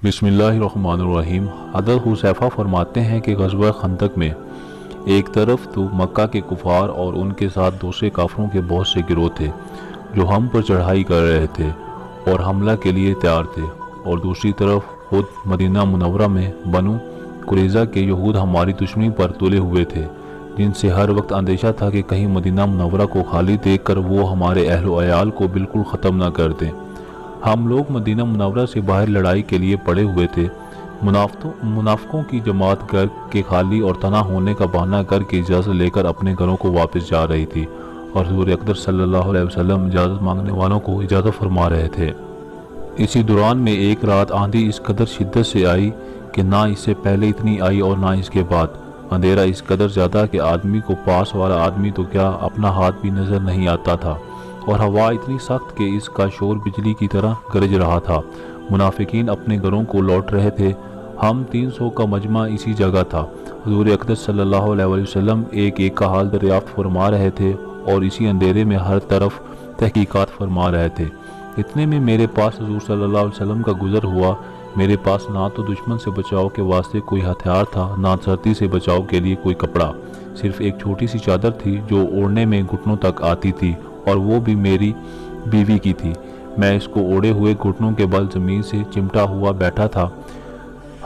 بسم اللہ الرحمن الرحیم۔ حضرت حذیفہ فرماتے ہیں کہ غزوہ خندق میں ایک طرف تو مکہ کے کفار اور ان کے ساتھ دوسرے کافروں کے بہت سے گروہ تھے جو ہم پر چڑھائی کر رہے تھے اور حملہ کے لیے تیار تھے، اور دوسری طرف خود مدینہ منورہ میں بنو قریظہ کے یہود ہماری دشمنی پر تلے ہوئے تھے، جن سے ہر وقت اندیشہ تھا کہ کہیں مدینہ منورہ کو خالی دیکھ کر وہ ہمارے اہل و عیال کو بالکل ختم نہ کر دیں۔ ہم لوگ مدینہ منورہ سے باہر لڑائی کے لیے پڑے ہوئے تھے۔ منافقوں کی جماعت گھر کے خالی اور تنہا ہونے کا بہانہ کر کے اجازت لے کر اپنے گھروں کو واپس جا رہی تھی، اور حضور اقدس صلی اللہ علیہ وسلم اجازت مانگنے والوں کو اجازت فرما رہے تھے۔ اسی دوران میں ایک رات آندھی اس قدر شدت سے آئی کہ نہ اس سے پہلے اتنی آئی اور نہ اس کے بعد۔ اندھیرا اس قدر زیادہ کہ آدمی کو پاس والا آدمی تو کیا اپنا ہاتھ بھی نظر نہیں آتا تھا، اور ہوا اتنی سخت کہ اس کا شور بجلی کی طرح گرج رہا تھا۔ منافقین اپنے گھروں کو لوٹ رہے تھے۔ ہم 300 کا مجمع اسی جگہ تھا۔ حضور اقدس صلی اللہ علیہ وسلم ایک کا حال دریافت فرما رہے تھے اور اسی اندھیرے میں ہر طرف تحقیقات فرما رہے تھے۔ اتنے میں میرے پاس حضور صلی اللہ علیہ وسلم کا گزر ہوا۔ میرے پاس نہ تو دشمن سے بچاؤ کے واسطے کوئی ہتھیار تھا، نہ سردی سے بچاؤ کے لیے کوئی کپڑا، صرف ایک چھوٹی سی چادر تھی جو اوڑھنے میں گھٹنوں تک آتی تھی، اور وہ بھی میری بیوی کی تھی۔ میں اس کو اوڑھے ہوئے گھٹنوں کے بل زمین سے چمٹا ہوا بیٹھا تھا۔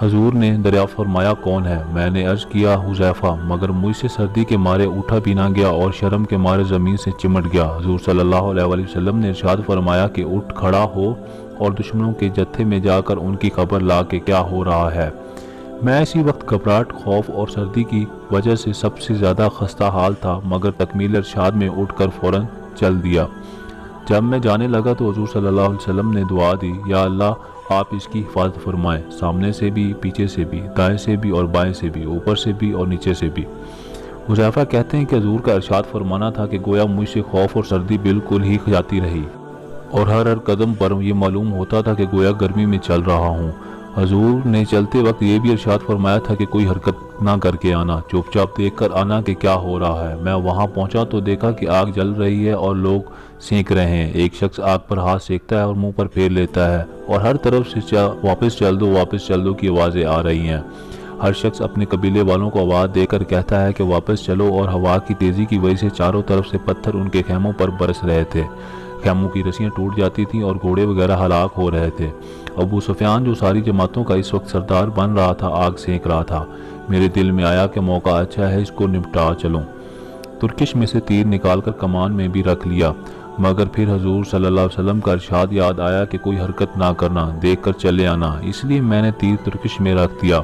حضور نے دریافت فرمایا کون ہے؟ میں نے عرض کیا حذیفہ، مگر مجھ سے سردی کے مارے اٹھا بھی نہ گیا اور شرم کے مارے زمین سے چمٹ گیا۔ حضور صلی اللہ علیہ وسلم نے ارشاد فرمایا کہ اٹھ کھڑا ہو اور دشمنوں کے جتھے میں جا کر ان کی خبر لا کہ کیا ہو رہا ہے۔ میں اسی وقت گھبراہٹ، خوف اور سردی کی وجہ سے سب سے زیادہ خستہ حال تھا، مگر تکمیل ارشاد میں اٹھ کر فوراً چل دیا۔ جب میں جانے لگا تو حضور صلی اللہ علیہ وسلم نے دعا دی، یا اللہ آپ اس کی حفاظت فرمائیں، سامنے سے بھی، پیچھے سے بھی، دائیں سے بھی اور بائیں سے بھی، اوپر سے بھی اور نیچے سے بھی۔ حذیفہ کہتے ہیں کہ حضور کا ارشاد فرمانا تھا کہ گویا مجھ سے خوف اور سردی بالکل ہی جاتی رہی، اور ہر قدم پر یہ معلوم ہوتا تھا کہ گویا گرمی میں چل رہا ہوں۔ حضور نے چلتے وقت یہ بھی ارشاد فرمایا تھا کہ کوئی حرکت نہ کر کے آنا، چپ چاپ دیکھ کر آنا کہ کیا ہو رہا ہے۔ میں وہاں پہنچا تو دیکھا کہ آگ جل رہی ہے اور لوگ سینک رہے ہیں۔ ایک شخص آگ پر ہاتھ سینکتا ہے اور منہ پر پھیر لیتا ہے، اور ہر طرف سے واپس چل دو کی آوازیں آ رہی ہیں۔ ہر شخص اپنے قبیلے والوں کو آواز دے کر کہتا ہے کہ واپس چلو، اور ہوا کی تیزی کی وجہ سے چاروں طرف سے پتھر ان کے خیموں پر برس رہے تھے۔ خیموں کی رسیاں ٹوٹ جاتی تھیں اور گھوڑے وغیرہ ہلاک ہو رہے تھے۔ ابو سفیان جو ساری جماعتوں کا اس وقت سردار بن رہا تھا، آگ سینک رہا تھا۔ میرے دل میں آیا کہ موقع اچھا ہے، اس کو نپٹا چلوں۔ ترکش میں سے تیر نکال کر کمان میں بھی رکھ لیا، مگر پھر حضور صلی اللہ علیہ وسلم کا ارشاد یاد آیا کہ کوئی حرکت نہ کرنا، دیکھ کر چلے آنا، اس لیے میں نے تیر ترکش میں رکھ دیا۔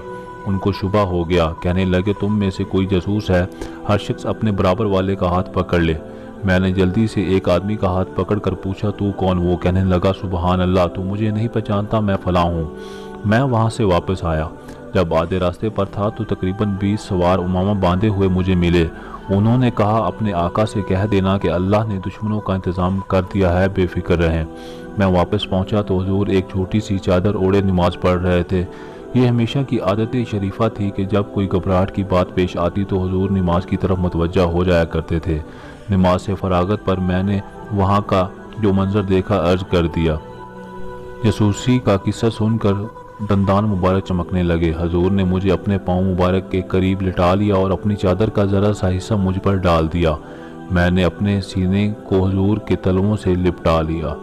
ان کو شبہ ہو گیا، کہنے لگے تم میں سے کوئی جاسوس ہے، ہر شخص اپنے برابر والے کا ہاتھ پکڑ لے۔ میں نے جلدی سے ایک آدمی کا ہاتھ پکڑ کر پوچھا تو کون؟ وہ کہنے لگا سبحان اللہ، تو مجھے نہیں پہچانتا، میں فلاں ہوں۔ میں وہاں سے واپس آیا۔ جب آدھے راستے پر تھا تو تقریباً 20 سوار امامہ باندھے ہوئے مجھے ملے۔ انہوں نے کہا اپنے آقا سے کہہ دینا کہ اللہ نے دشمنوں کا انتظام کر دیا ہے، بے فکر رہیں۔ میں واپس پہنچا تو حضور ایک چھوٹی سی چادر اوڑھے نماز پڑھ رہے تھے۔ یہ ہمیشہ کی عادت شریفہ تھی کہ جب کوئی گھبراہٹ کی بات پیش آتی تو حضور نماز کی طرف متوجہ ہو جایا کرتے تھے۔ نماز سے فراغت پر میں نے وہاں کا جو منظر دیکھا عرض کر دیا۔ جاسوسی کا قصہ سن کر دندان مبارک چمکنے لگے۔ حضور نے مجھے اپنے پاؤں مبارک کے قریب لٹا لیا اور اپنی چادر کا ذرا سا حصہ مجھ پر ڈال دیا۔ میں نے اپنے سینے کو حضور کے تلوؤں سے لپٹا لیا۔